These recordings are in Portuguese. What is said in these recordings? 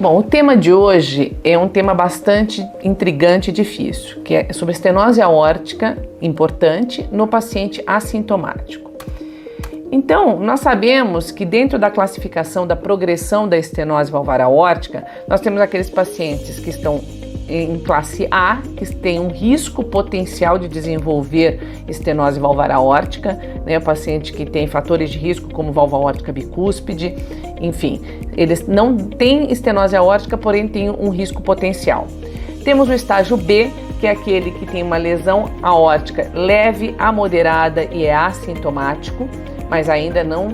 Bom, o tema de hoje é um tema bastante intrigante e difícil, que é sobre estenose aórtica importante no paciente assintomático. Então, nós sabemos que dentro da classificação da progressão da estenose valvar aórtica, nós temos aqueles pacientes que estão em classe A, que tem um risco potencial de desenvolver estenose valvar aórtica, né? O paciente que tem fatores de risco como valva aórtica bicúspide, enfim, eles não têm estenose aórtica, porém têm um risco potencial. Temos o estágio B, que é aquele que tem uma lesão aórtica leve a moderada e é assintomático, mas ainda não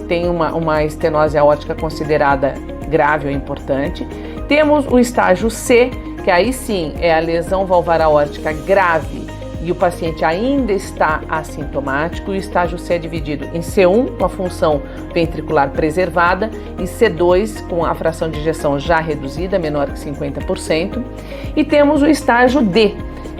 tem uma estenose aórtica considerada grave ou importante. Temos o estágio C, que aí sim é a lesão valvar aórtica grave e o paciente ainda está assintomático. O estágio C é dividido em C1, com a função ventricular preservada, e C2, com a fração de ejeção já reduzida, menor que 50%. E temos o estágio D,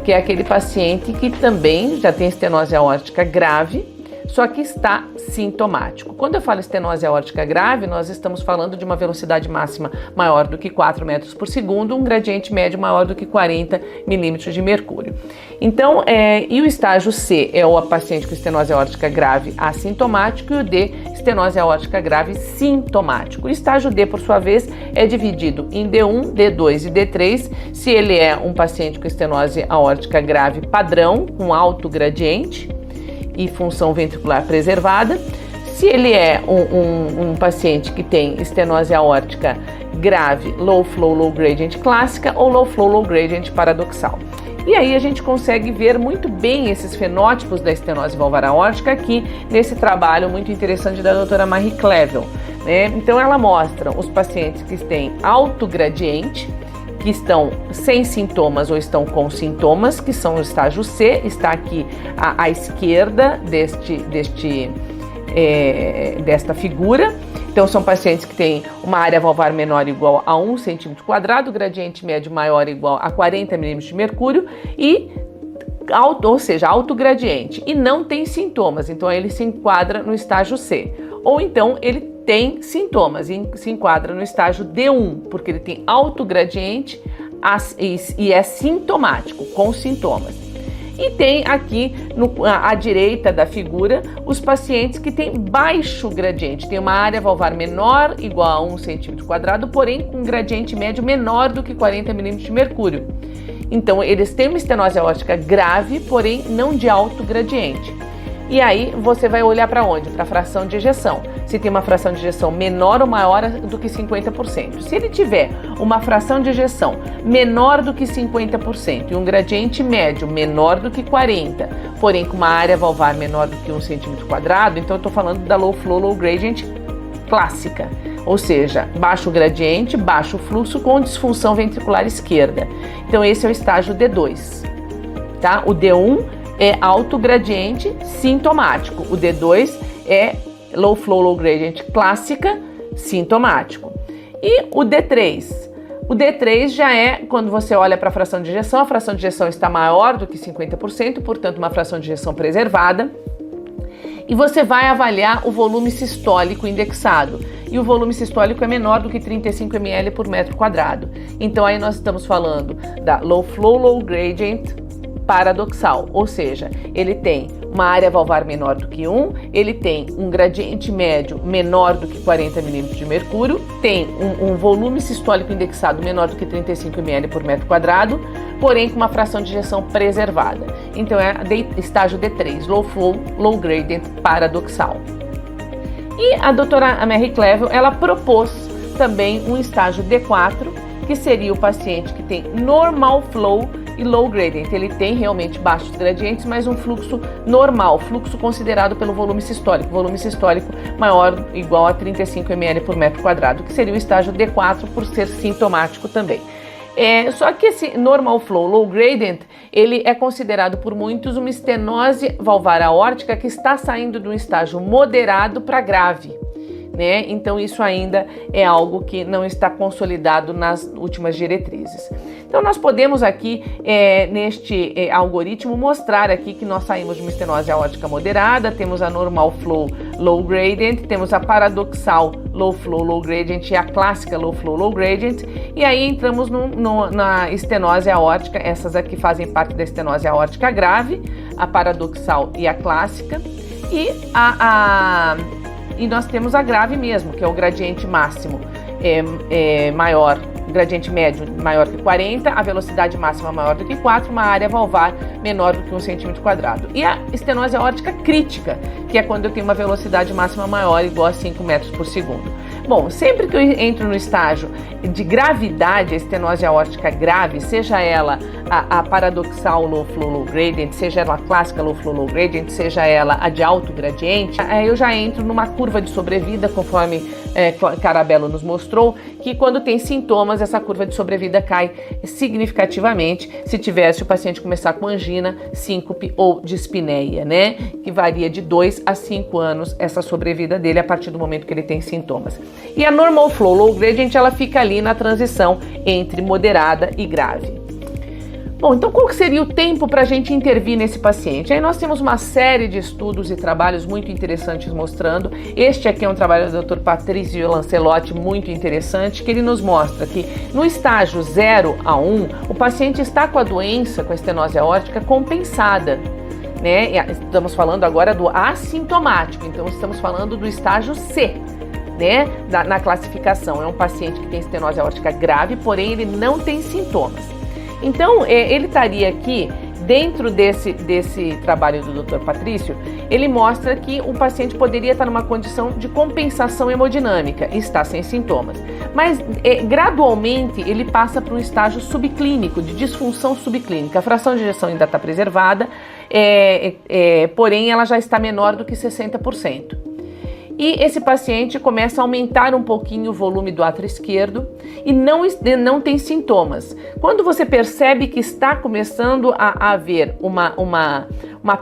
que é aquele paciente que também já tem estenose aórtica grave, só que está sintomático. Quando eu falo estenose aórtica grave, nós estamos falando de uma velocidade máxima maior do que 4 metros por segundo, um gradiente médio maior do que 40 milímetros de mercúrio. Então, e o estágio C é o paciente com estenose aórtica grave assintomático e o D, estenose aórtica grave sintomático. O estágio D, por sua vez, é dividido em D1, D2 e D3, se ele é um paciente com estenose aórtica grave padrão, com alto gradiente e função ventricular preservada, se ele é um paciente que tem estenose aórtica grave, low flow, low gradient clássica ou low flow, low gradient paradoxal. E aí a gente consegue ver muito bem esses fenótipos da estenose valvar aórtica aqui nesse trabalho muito interessante da doutora Marie Clevel, né? Então ela mostra os pacientes que têm alto gradiente, que estão sem sintomas ou estão com sintomas, que são o estágio C, está aqui à esquerda desta figura. Então são pacientes que têm uma área valvar menor ou igual a 1 centímetro quadrado, gradiente médio maior ou igual a 40 milímetros de mercúrio e alto gradiente, e não tem sintomas, então ele se enquadra no estágio C. Ou então ele tem sintomas e se enquadra no estágio D1, porque ele tem alto gradiente e é sintomático, com sintomas. E tem aqui à direita da figura os pacientes que têm baixo gradiente, tem uma área valvar menor igual a 1 centímetro quadrado, porém com gradiente médio menor do que 40 milímetros de mercúrio. Então eles têm uma estenose aórtica grave, porém não de alto gradiente. E aí você vai olhar para onde? Para a fração de ejeção. Se tem uma fração de ejeção menor ou maior do que 50%. Se ele tiver uma fração de ejeção menor do que 50% e um gradiente médio menor do que 40%, porém com uma área valvar menor do que 1 centímetro quadrado, então eu estou falando da low flow, low gradient clássica. Ou seja, baixo gradiente, baixo fluxo com disfunção ventricular esquerda. Então esse é o estágio D2, tá? O D1 é alto gradiente sintomático. O D2 é low flow, low gradient clássica, sintomático. E o D3? O D3 já é quando você olha para a fração de ejeção está maior do que 50%, portanto uma fração de ejeção preservada. E você vai avaliar o volume sistólico indexado. E o volume sistólico é menor do que 35 ml por metro quadrado. Então aí nós estamos falando da low flow, low gradient paradoxal, ou seja, ele tem uma área valvar menor do que 1, ele tem um gradiente médio menor do que 40 milímetros de mercúrio, tem um volume sistólico indexado menor do que 35 ml por metro quadrado, porém com uma fração de ejeção preservada. Então é estágio D3, low flow, low gradient paradoxal. E a doutora Marie Clevel, ela propôs também um estágio D4, que seria o paciente que tem normal flow e low gradient. Ele tem realmente baixos gradientes, mas um fluxo normal, fluxo considerado pelo volume sistólico maior ou igual a 35 ml por metro quadrado, que seria o estágio D4 por ser sintomático também. Só que esse normal flow, low gradient, ele é considerado por muitos uma estenose valvar aórtica que está saindo de um estágio moderado para grave, né? Então isso ainda é algo que não está consolidado nas últimas diretrizes. Então nós podemos aqui, neste algoritmo, mostrar aqui que nós saímos de uma estenose aórtica moderada, temos a normal flow low gradient, temos a paradoxal low flow low gradient e a clássica low flow low gradient, e aí entramos na estenose aórtica. Essas aqui fazem parte da estenose aórtica grave, a paradoxal e a clássica, e nós temos a grave mesmo, que é o gradiente máximo maior, gradiente médio maior que 40, a velocidade máxima maior do que 4, uma área valvar menor do que 1 centímetro quadrado. E a estenose aórtica crítica, que é quando eu tenho uma velocidade máxima maior igual a 5 metros por segundo. Bom, sempre que eu entro no estágio de gravidade, a estenose aórtica grave, seja ela a paradoxal low flow low gradient, seja ela a clássica low flow low gradient, seja ela a de alto gradiente, aí eu já entro numa curva de sobrevida, conforme Carabello nos mostrou, que quando tem sintomas, essa curva de sobrevida cai significativamente se o paciente começar com angina, síncope ou dispneia, né? Que varia de 2 a 5 anos essa sobrevida dele a partir do momento que ele tem sintomas. E a normal flow low gradient, ela fica ali na transição entre moderada e grave. Bom, então qual que seria o tempo para a gente intervir nesse paciente? Aí nós temos uma série de estudos e trabalhos muito interessantes mostrando. Este aqui é um trabalho do Dr. Patrício Lancelotti, muito interessante, que ele nos mostra que no estágio 0 a 1, o paciente está com a doença, com a estenose aórtica, compensada, né? Estamos falando agora do assintomático, então estamos falando do estágio C, né? Na classificação. É um paciente que tem estenose aórtica grave, porém ele não tem sintomas. Então, ele estaria aqui, dentro desse trabalho do Dr. Patrício, ele mostra que o paciente poderia estar numa condição de compensação hemodinâmica e está sem sintomas. Mas, gradualmente, ele passa para um estágio subclínico, de disfunção subclínica. A fração de ejeção ainda está preservada, porém, ela já está menor do que 60%. E esse paciente começa a aumentar um pouquinho o volume do átrio esquerdo e não tem sintomas. Quando você percebe que está começando a haver uma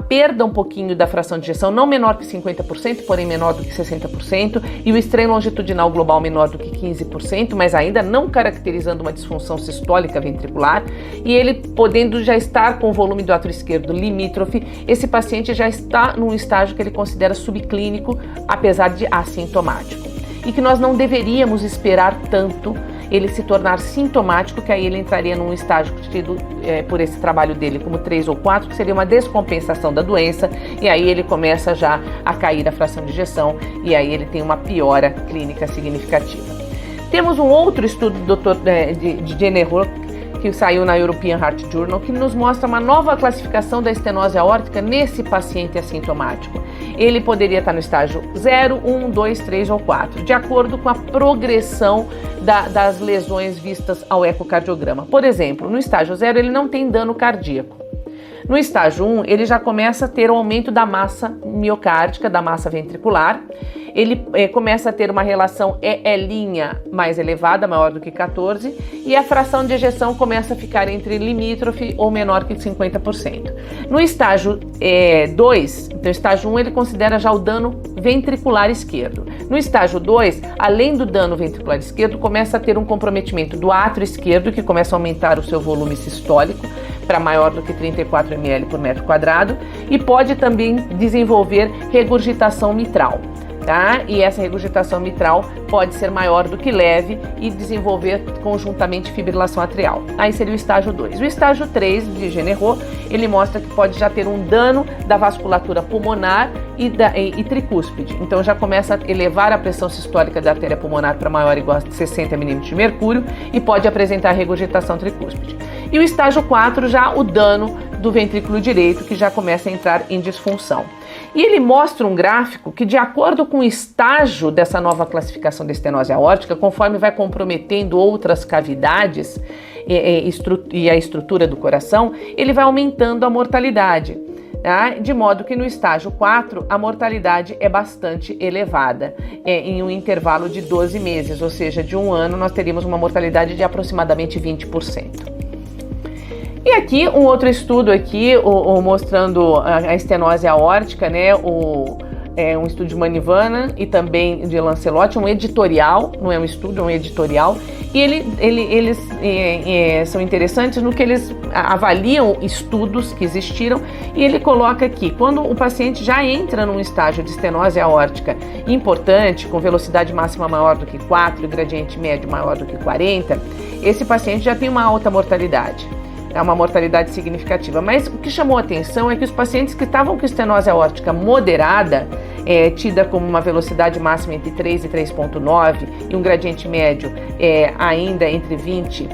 perda um pouquinho da fração de ejeção, não menor que 50%, porém menor do que 60%, e o estreio longitudinal global menor do que 15%, mas ainda não caracterizando uma disfunção sistólica ventricular, e ele podendo já estar com o volume do átrio esquerdo limítrofe, esse paciente já está num estágio que ele considera subclínico, apesar de assintomático. E que nós não deveríamos esperar tanto ele se tornar sintomático, que aí ele entraria num estágio tido por esse trabalho dele como 3 ou 4, que seria uma descompensação da doença, e aí ele começa já a cair a fração de ejeção, e aí ele tem uma piora clínica significativa. Temos um outro estudo do Dr. de Generot, que saiu na European Heart Journal, que nos mostra uma nova classificação da estenose aórtica nesse paciente assintomático. Ele poderia estar no estágio 0, 1, 2, 3 ou 4, de acordo com a progressão das lesões vistas ao ecocardiograma. Por exemplo, no estágio 0 ele não tem dano cardíaco. No estágio 1, ele já começa a ter um aumento da massa miocárdica, da massa ventricular. Ele começa a ter uma relação EE' mais elevada, maior do que 14, e a fração de ejeção começa a ficar entre limítrofe ou menor que 50%. No estágio 2, então estágio 1 ele considera já o dano ventricular esquerdo. No estágio 2, além do dano ventricular esquerdo, começa a ter um comprometimento do átrio esquerdo, que começa a aumentar o seu volume sistólico para maior do que 34 ml por metro quadrado, e pode também desenvolver regurgitação mitral. Tá? E essa regurgitação mitral pode ser maior do que leve e desenvolver conjuntamente fibrilação atrial. Aí seria o estágio 2. O estágio 3 de Generot, ele mostra que pode já ter um dano da vasculatura pulmonar e tricúspide. Então já começa a elevar a pressão sistólica da artéria pulmonar para maior ou igual a 60 mm de mercúrio e pode apresentar regurgitação tricúspide. E o estágio 4 já o dano do ventrículo direito, que já começa a entrar em disfunção. E ele mostra um gráfico que, de acordo com o estágio dessa nova classificação da estenose aórtica, conforme vai comprometendo outras cavidades e a estrutura do coração, ele vai aumentando a mortalidade. Tá? De modo que no estágio 4 a mortalidade é bastante elevada, em um intervalo de 12 meses, ou seja, de um ano nós teríamos uma mortalidade de aproximadamente 20%. E aqui um outro estudo aqui, mostrando a estenose aórtica, né, um estudo de Manivana e também de Lancelotti, um editorial, não é um estudo, é um editorial, e eles são interessantes no que eles avaliam estudos que existiram, e ele coloca que quando o paciente já entra num estágio de estenose aórtica importante, com velocidade máxima maior do que 4 e gradiente médio maior do que 40, esse paciente já tem uma alta mortalidade. É uma mortalidade significativa, mas o que chamou a atenção é que os pacientes que estavam com estenose aórtica moderada, tida como uma velocidade máxima entre 3 e 3,9 e um gradiente médio ainda entre 20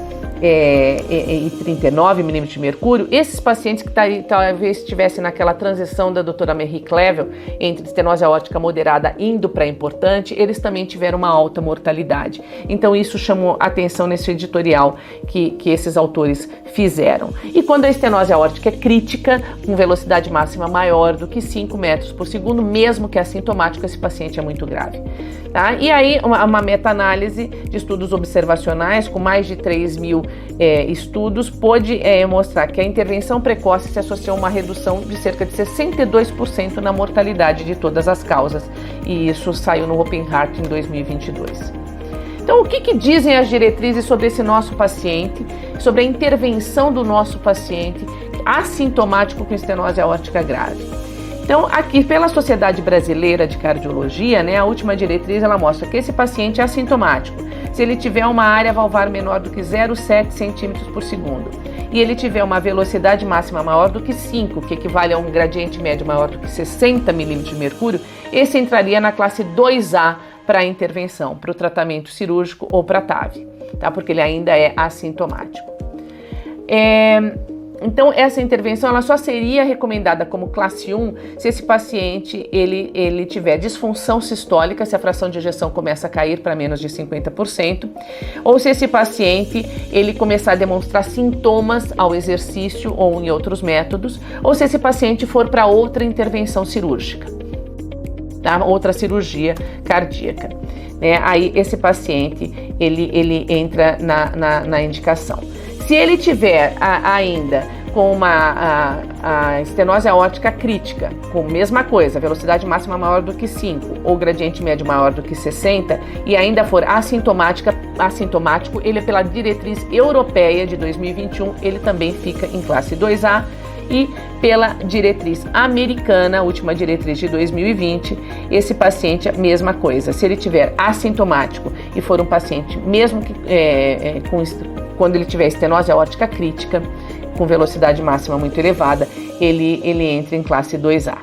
e 39 milímetros de mercúrio, esses pacientes que talvez estivessem naquela transição da doutora Marie Clavel entre estenose aórtica moderada indo para importante, eles também tiveram uma alta mortalidade. Então isso chamou atenção nesse editorial que esses autores fizeram. E quando a estenose aórtica é crítica, com velocidade máxima maior do que 5 metros por segundo, mesmo que assintomático, esse paciente é muito grave. Tá? E aí uma meta-análise de estudos observacionais com mais de 3 mil estudos pôde mostrar que a intervenção precoce se associou a uma redução de cerca de 62% na mortalidade de todas as causas, e isso saiu no Open Heart em 2022. Então, o que dizem as diretrizes sobre esse nosso paciente, sobre a intervenção do nosso paciente assintomático com estenose aórtica grave? Então, aqui pela Sociedade Brasileira de Cardiologia, a última diretriz, ela mostra que esse paciente é assintomático se ele tiver uma área valvar menor do que 0,7 centímetros por segundo e ele tiver uma velocidade máxima maior do que 5, que equivale a um gradiente médio maior do que 60 milímetros de mercúrio, esse entraria na classe 2A para a intervenção, para o tratamento cirúrgico ou para TAV, tá? Porque ele ainda é assintomático. Então, essa intervenção ela só seria recomendada como classe 1 se esse paciente ele tiver disfunção sistólica, se a fração de ejeção começa a cair para menos de 50%, ou se esse paciente ele começar a demonstrar sintomas ao exercício ou em outros métodos, ou se esse paciente for para outra intervenção cirúrgica, tá? Outra cirurgia cardíaca. Aí esse paciente ele entra na indicação. Se ele tiver ainda com a estenose aórtica crítica, com a mesma coisa, velocidade máxima maior do que 5 ou gradiente médio maior do que 60 e ainda for assintomático, ele pela diretriz europeia de 2021, ele também fica em classe 2A, e pela diretriz americana, a última diretriz de 2020, esse paciente é a mesma coisa. Se ele tiver assintomático e for um paciente, mesmo que quando ele tiver estenose aórtica crítica, com velocidade máxima muito elevada, ele entra em classe 2A,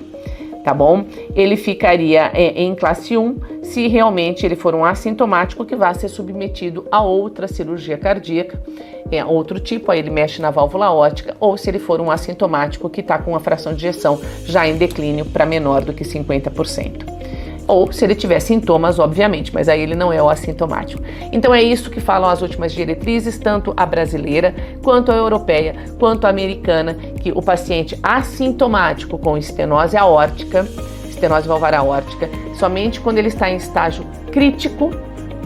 tá bom? Ele ficaria em classe 1 se realmente ele for um assintomático que vai ser submetido a outra cirurgia cardíaca, outro tipo, aí ele mexe na válvula aórtica, ou se ele for um assintomático que está com a fração de ejeção já em declínio para menor do que 50%. Ou se ele tiver sintomas, obviamente, mas aí ele não é o assintomático. Então é isso que falam as últimas diretrizes, tanto a brasileira, quanto a europeia, quanto a americana, que o paciente assintomático com estenose aórtica, estenose valvar aórtica, somente quando ele está em estágio crítico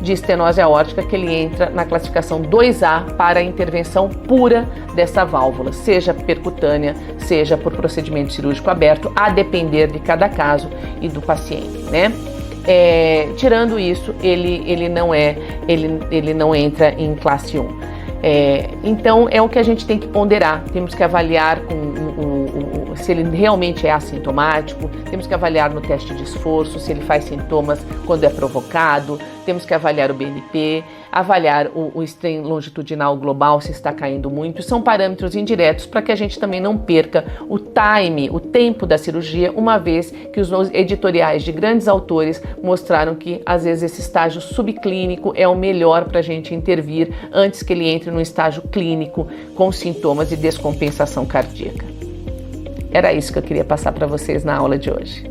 de estenose aórtica que ele entra na classificação 2A para a intervenção pura dessa válvula, seja percutânea, seja por procedimento cirúrgico aberto, a depender de cada caso e do paciente, tirando isso, ele não entra em classe 1. Então é o que a gente tem que ponderar, temos que avaliar se ele realmente é assintomático, temos que avaliar no teste de esforço, se ele faz sintomas quando é provocado, temos que avaliar o BNP, avaliar o strain longitudinal global, se está caindo muito. São parâmetros indiretos para que a gente também não perca o tempo da cirurgia, uma vez que os editoriais de grandes autores mostraram que às vezes esse estágio subclínico é o melhor para a gente intervir antes que ele entre no estágio clínico com sintomas de descompensação cardíaca. Era isso que eu queria passar para vocês na aula de hoje.